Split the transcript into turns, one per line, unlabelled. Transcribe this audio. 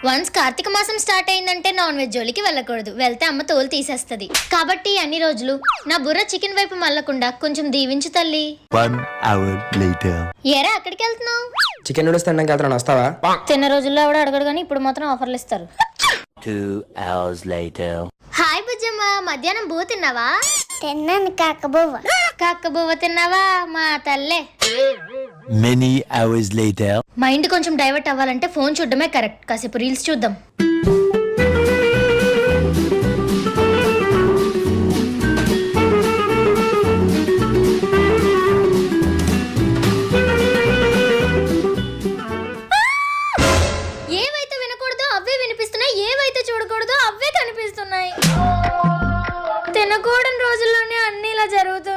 Once Karthika మాసం start అయిందంటే non veg జోలికి వెళ్ళకూడదు, వెళ్తే అమ్మ తోలు తీసేస్తది. కాబట్టి అన్ని రోజులు నా బుర్ర చికెన్ వైపు మళ్ళకుండా కొంచెం దీవించు తల్లి.
1 hour later.
ఏరా అక్కడికి వెళ్తున్నావు?
చికెన్ నూడిల్స్ తినడానికి వెళ్తున్నాను, వస్తావా?
తిన్న రోజుల్లో ఎవడో అడగడు కానీ ఇప్పుడు మాత్రం ఆఫర్లు ఇస్తారు.
2 hours later.
హాయ్ బుజ్జమ్మ, మధ్యాహ్నం బువ్వ తిన్నావా?
తిన్నాను కాకబువ్వ.
కాక్క బువ్వ తిన్నావా మా తల్లే?
Many hours later.
మైండ్ కొంచెం డైవర్ట్ అవ్వాలంటే ఫోన్ చూడడమే కరెక్ట్. కాసేపు రీల్స్ చూద్దాం. ఏవైతే వినకూడదో అవే వినిపిస్తున్నాయి, ఏవైతే చూడకూడదో అవే కనిపిస్తున్నాయి. తినకూడని రోజుల్లోనే అన్ని ఇలా జరుగుతున్నాయి.